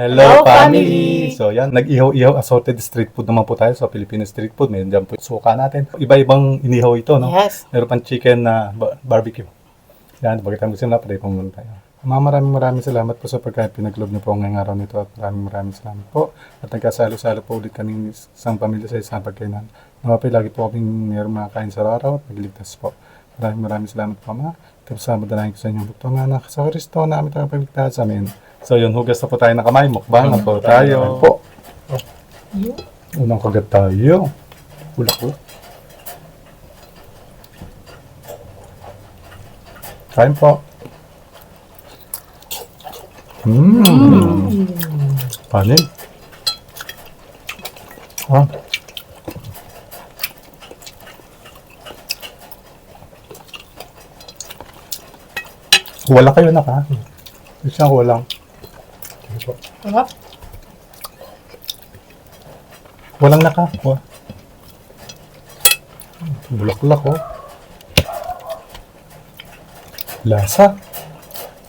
Hello, family! So yan, nag-ihaw-ihaw assorted street food naman po tayo. So Filipino street food, may dyan po yung suka natin. Iba-ibang inihaw ito, no? Yes. Meron pang chicken na barbecue. Yan, bakit tayo gusto na, pwede pong muna tayo. Maraming salamat po sa pagkain pinaglob niyo po ngayong araw nito at maraming salamat po. At nagkasalo-salo po ulit kaming isang pamilya sa isang pagkainan. Nawapay lagi po kaming mayroong mga kain sa araw at nagliligtas po. Maraming salamat po, Ma. Tapos madalahin ko sa inyong bukto nga na sa Kristo namin tayo pagligtas sa amin. So yun, hugas na po tayo ng kamay. Mukbang na po tayo. Po. Unang kagat tayo. Ulak po. Kain po. Panin. Ah. Wala kayo na ka. Isang walang. Sarap. Walang naka. Bulaklak, oh. Lasa.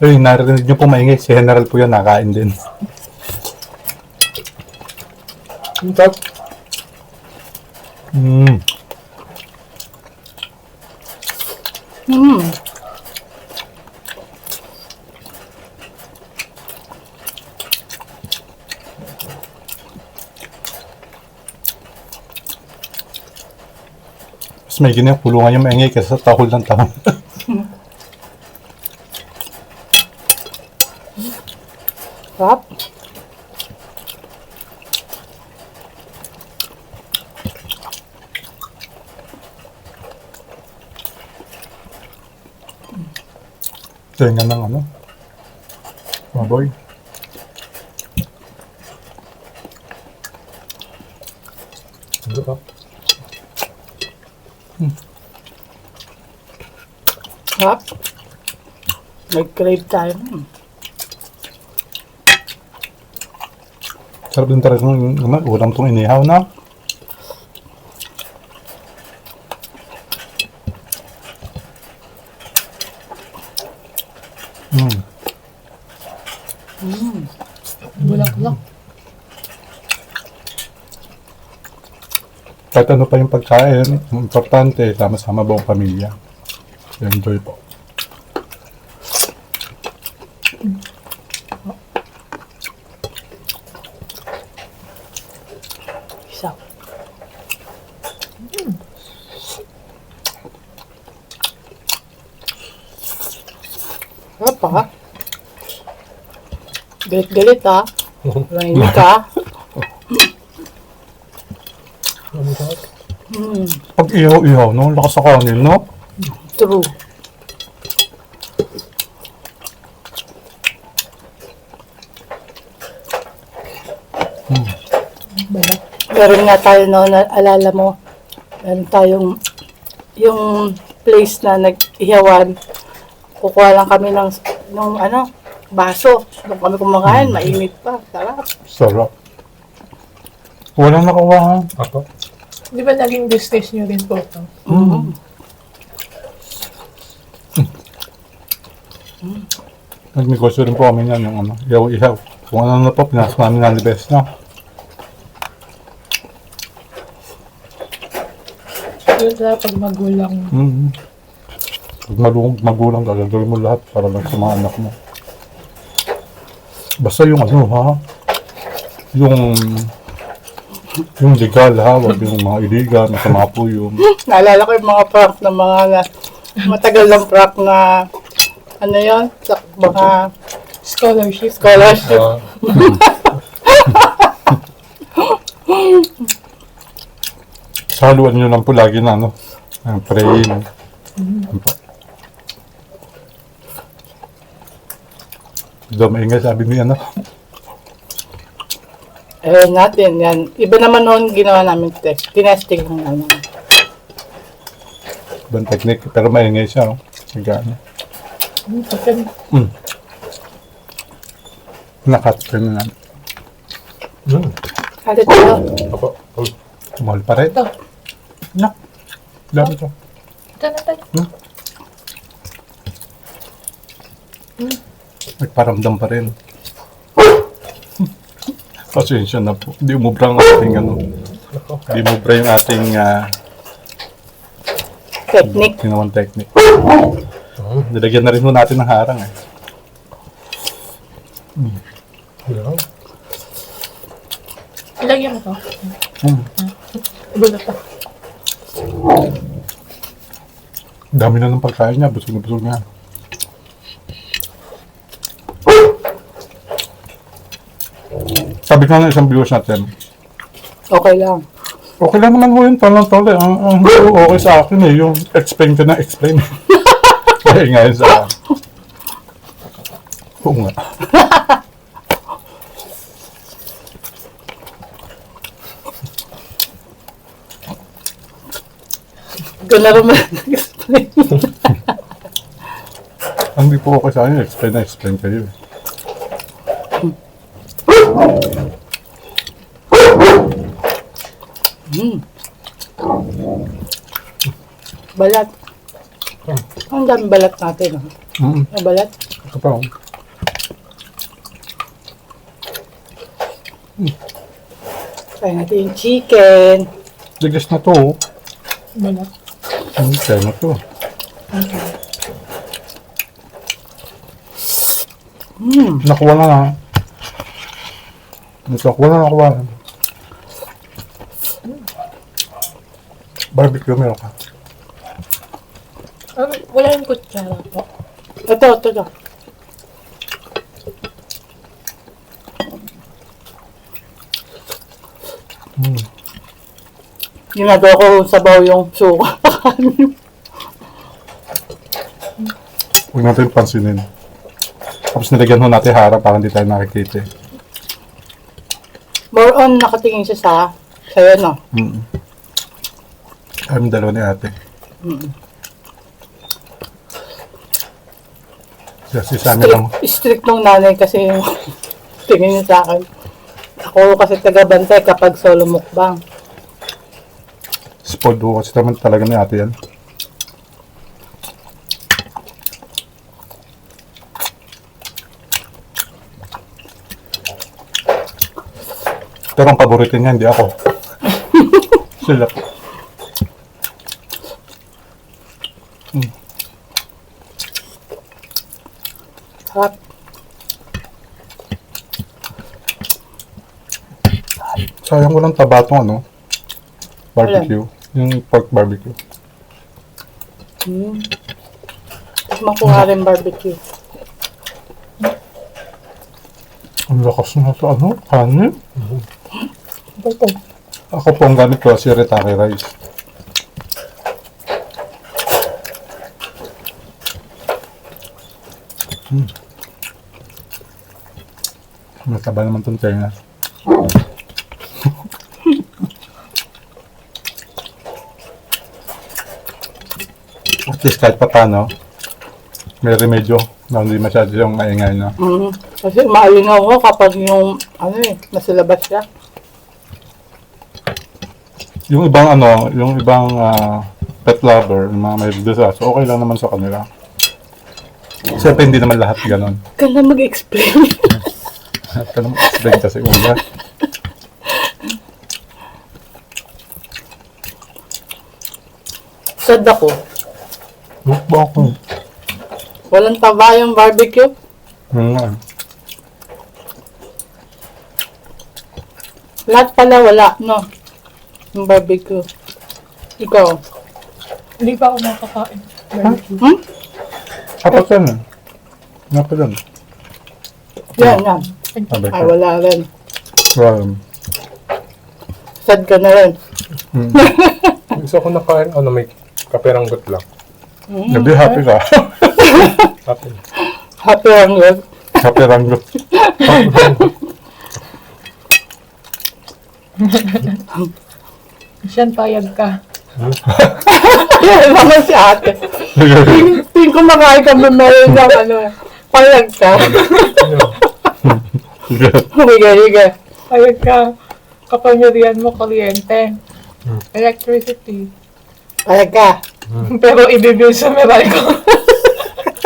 Ay, narinig niyo po maingay. Si General po yun, nakain din. Top. Mas may ganyan, pulungan yung maingay kasi sa tahol ng tahol. Sarap. Tenga ng ano? Baboy. Ano pa? Sarap. Nag-crave tayo. Sarap din talaga ng ulam itong inihaw na. Bulaklak. Kahit ano pa yung pagkain, importante, sama-sama buong pamilya. Enjoy po. Isa. Sarap pa. Galit-galit ha. Walang hindi ka. Ano pa? Pag ihaw-ihaw, no? Lakas sa kanin, no? True. Meron nga tayo noon, alala mo, meron tayong yung place na nag-ihawan. Kukuha lang kami ng baso. Doon kami kumakain, mainit pa. Sarap. Sarap. Walang nakuha, ha? Ako? Di ba naging business nyo rin po ito? Nag-negosyo rin po kami yan, yung ano, ihaw-ihaw. Kung ano na po, pinasok namin na the best, no? Yun sa pag magulang. Pag magulang ka, gagawin mo lahat para lang sa mga anak mo. Basta yung ano, ha? Yung legal, ha? Huwag yung mga illegal, masama po yung... Naalala ko yung mga prank na matagal ng prank na ano yun? Sa mga Scholarship. Saluan nyo lang po lagi na, ano? Praying. Ano po? Ito, maingay sabi niya, ano? natin yan. Iba naman noon ginawa namin test. Tinesting lang namin. Ibang technique, pero maingay siya, oh. Sige, ano? Nakat ko na lang. Halit ito. Ako? Mahal pa rin. Ito. Nak. Dami ito. Ito na tayo. Nagparamdam pa rin. Pasensya na po. Hindi umubra ang ating ano. Hindi umubra yung ating Technique. ginawan technique. Nilagyan na rin mo natin ng harang eh. Yan. Ilagyan mo to. Hmm. Gulat pa. Dami na ng pagkain niya. Busog na busog niya. Sabi ko na isang viewers natin. Okay lang. Okay lang naman mo yun. Talang-tala. Ang okay sa akin eh. Yung explain ka na explain. Kaya ngayon sa akin. Oo nga. Ikaw na rin mag-explain. Ang di po okay sa akin. Explain na explain kayo eh. Balat. Ang dami balat natin. Mm. May balat. Ito pa oh. Kaya natin yung chicken. Ligas na to oh. Balat. Kaya na to. Nakuha na na. Nakuha na. Barbecue meron ka. Wala yung kutsara po. Ito. Ginagawa ko sabaw yung suka. Huwag natin pansinin. Tapos nilagyan ho natin harap para hindi tayo nakikita eh. More on nakatingin siya sa'yo, no? Kami dalawa ni ate. Kasi sa amin lang. Strict nung nanay kasi yung tingin niya sa akin. Ako kasi taga-bantay kapag solo mukbang. Spoiled ho kasi naman talaga ni ate yan. Pero ang paborito niya, hindi ako. Sila po. Harap. Sayang walang taba itong ano, barbecue. Yung pork barbecue. Makuha rin barbecue. Ang lakas na ito, ano, kanin. Ito. Ako po ang gamit ko, shirataki rice. Mataba naman itong tenga. At least kahit pa paano, may remedyo na hindi masyado yung maingay na. Kasi maalingaw ko kapag yung, nasa labas siya. Yung ibang ano, yung ibang pet lover, yung mga may disaster, okay lang naman sa kanila. Siyempre hindi naman lahat ganon. Ka na mag-explain. Kaya naman explain kasi una. Sad ako. Bakit? Walang taba yung barbecue. Nga. Lahat pala wala, no? Yung barbecue. Ikaw. Hindi pa ako nakakain. Barbecue. Apat yan eh. Nga pa yan. Yan. Sabi Ay, ko. wala rin. Well, Sad ka na rin. Isa ko nakain, may kaperanggot lang. gabi happy ka. Happy. Happy lang yun. Happy lang yun. Siyan, payag ka. Yan naman si ate. Tingin ko makain ka meron ng payag ka. Sige. Payag ka. Kapamilyan mo, kuryente. Electricity. Payag ka. Pero ibibil sa Meralco.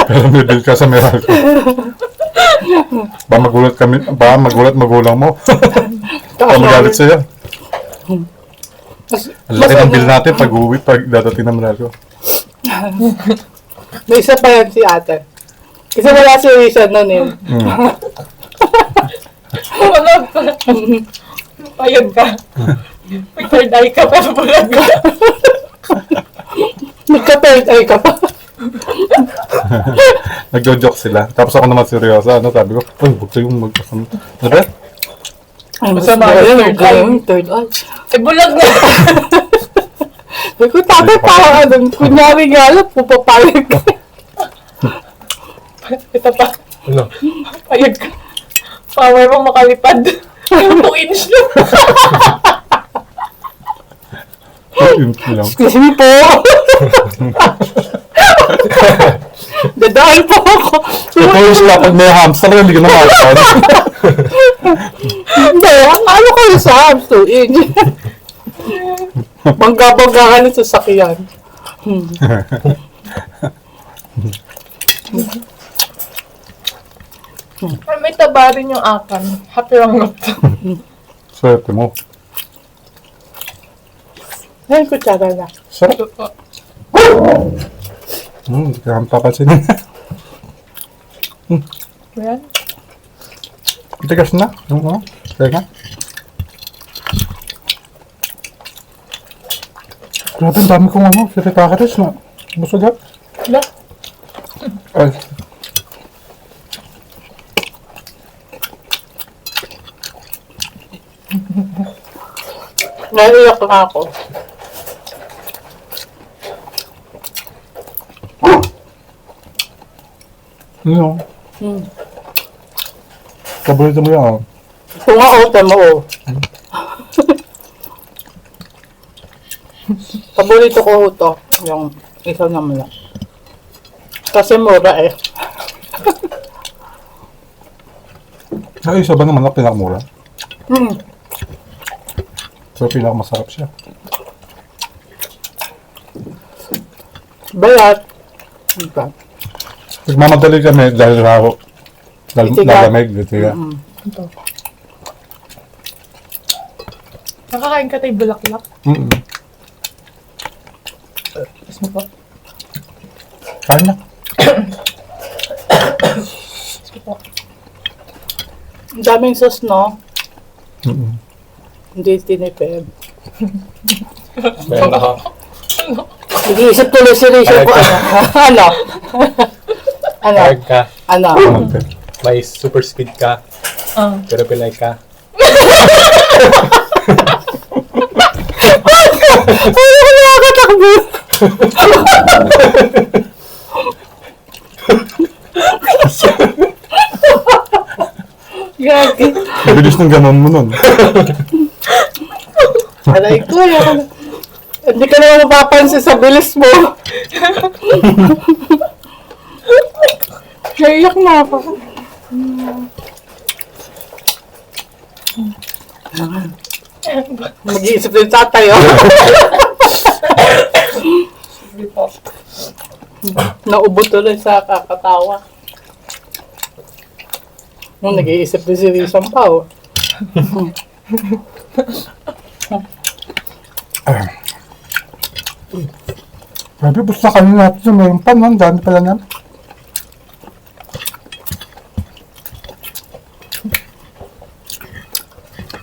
Pero may bill ka sa Meralco. Ba magulat magulang mo. Baka magalit sa'yo. Mas, Ang laki ng ano, bill natin pag uwi, pag dadating ng Meralco. may isa pa yan si ate. Kasi wala si Risa nun eh. Bulag ka. Payag ka. May third eye ka pero bulag ka. Nagka-third eye ka pa. Nagjo-joke sila. Tapos ako naman seryoso. Ano, sabi ko, uy, huwag kayong magkasama. Ano ba? Ay, Masama yun, yung third eye. third eye. Eh, bulag na. Sabi ko, tatay, parang ano, kunyari nga lang, pupapayag ka. Ito pa. Ano? Payag ka. Power mo makalipad. 2 inch na. Yun lang. Excuse me po. Dadaan po ako. Ito yung sila, pag may hamster, hindi ka na makakain. Hindi, ano kayo sa hamster? Bangga-bangga ka ng sasakyan. Ay, may taba rin yung akan. Happy rangot. Swerte mo. Ayun, kutsara na. Sarap. Hindi ka kang papansinin. Ayan. Tigas na. Yung ano? Teka. Grabe, ang dami kong ano. Sirikakaris na. Busog yan. Wala. Ay. Naiiyak na ako. Ano? Hmm. Paborito mo yan. Kung nga ote mo, oh. Paborito ko ito. Yung isa naman lang. Kasi mura eh. Ay, isa ba naman ang pinakamura? Hmm. So, pinakamasarap siya. Bayat. Diba? Nagmamadali kami dahil ako. Dahil Itigan. lalamig. Itigan. Mm. Ito. Nakakain ka tayo bulaklak. Mm-mm. Tapos mo pa. Kain na. Sige po. Ang daming sauce, no? Mm-mm. Hindi tinipid. Meron ako. Nag-iisip tuloy si Rachel ko ano. Ano? Ano? Hard ka. Ano? Okay. May super speed ka. Ah. Pero pilay ka. Ano ko nakakatakbo? Gagi. Bilis ng ganon mo nun. Aray ko, yan. Hindi ka naman mapapansin sa bilis mo. Naiyak na ako. Mag-iisip din tatay, oh. Sige po. Naubo tuloy sa kakatawa. Nung nag-iisip din si Rizam pa, oh. Grabe, basta kanina natin yung mayroon pa, no? Ang dami pala naman.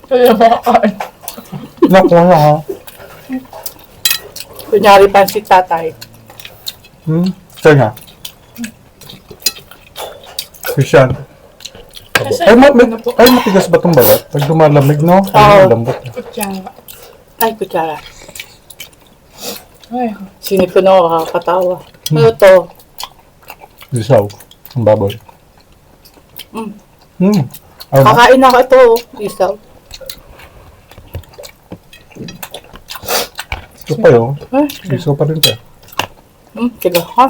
Kaya makakain. Naku na, ha? Kunyari pansit tatay. Siya nga. Christian. Kasi, Ay, matigas ba itong balat? Pag lumalamig, no? Ay, Oo. lambot. kutsara. Ay, kutsara. Ay, Sinip ko na ako kakatawa. Ano to? Isaw. Ang baboy. Mm. Ay, Kakain na ako ito, oh. Isaw. ito pa yun. Eh, Isaw pa rin siya. sige, ha?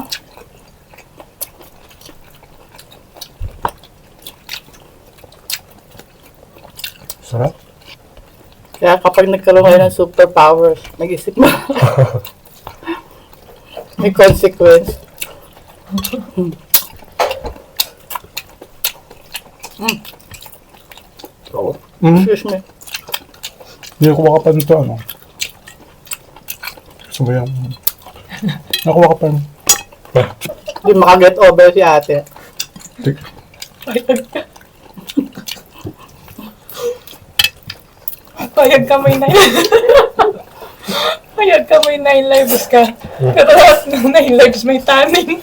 Sarap. Kaya kapag nagkaroon kayo ng superpowers, nag-isip mo. May consequence. Mm. Excuse me. Nakuha ka pa nito, ano? Gusto mo yung... Nakuha ka pa yung... Hindi makaget over si ate. Payag ka. Payag ka may 9. Payag ka may 9 lives ka. Katapos ng 9 lives may tanning.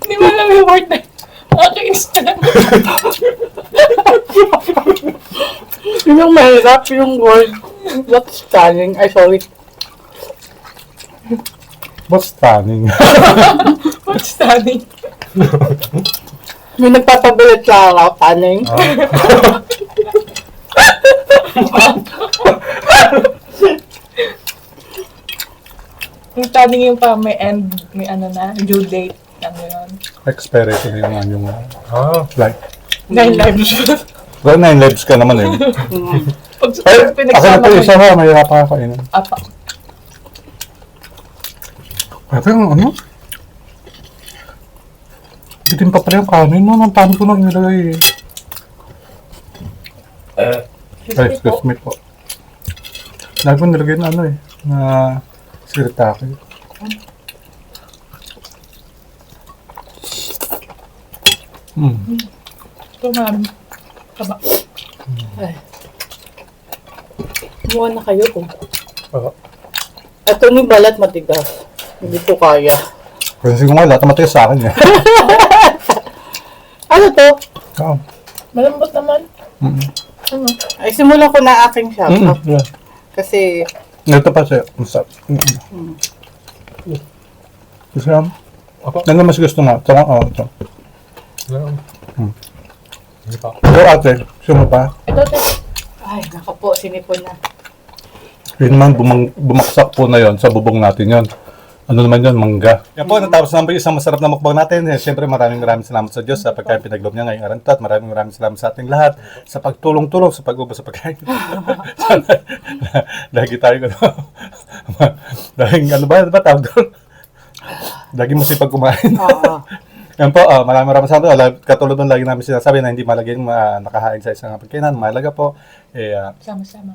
Hindi mo alam yung word na nakakainis na lang. Yun yung mahirap, yung word. What's stunning? Ay, sorry. What's stunning? What's tanning? May nagpapabilit sa araw, tanning. Yung tanning yung pa may end, may ano na, due date. Ano yun? Expiration yung like... 9 lives. Well, 9 lives ka naman eh. Pag Ay, ako na pinagsama ito mo isa ha, mahirap ka kainin. apa. Ito yung ano? Bitin pa pala yung kanin mo, ang paano ko nang nilagay eh. Ay, excuse me po. Lagi ko nilagay na ano eh, na siritake. Ito marami. Taba. Ay. Kumuha na kayo, oh. Oo. Ito ni balat matigas. Hindi ko kaya. Kasi ko nga, lahat namatay sa akin eh. Ano to? Oo. Malambot naman. Ano? Ay, simulan ko na aking shop. Yeah. Kasi, Ito pa siya, masarap. Gusto mo? Apa? Ano mas gusto mo? Ito nga, ito. Ano? Hindi pa. Ito ate, gusto mo pa? Ito, ito. ay, naka po, sinipon na. Yun naman, bumaksak po na yon sa bubong natin yon. Ano naman yun, mangga. Yan po, natapos naman po yung isang masarap na mukbang natin. Siyempre, maraming salamat sa Diyos sa pagkain pinaglob niya ngayong araw nito. At maraming salamat sa ating lahat sa pagtulong-tulong sa pag-ubos sa pagkain. Sana, lagi tayo, laging, ano ba tawag doon? Lagi mo sipag kumain. Oo. Yan po, maraming salamat. Katulad ng lagi namin sinasabi na hindi malaging nakahain sa isang pagkainan. Mahalaga po, Sama-sama.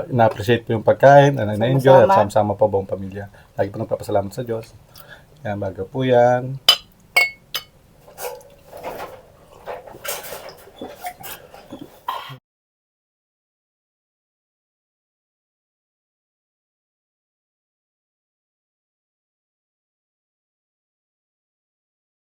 na-appreciate po yung pagkain, na-enjoy, at Sama-sama. sama-sama po buong pamilya. Lagi po nagpapasalamat sa Diyos. Yan, bago po yan.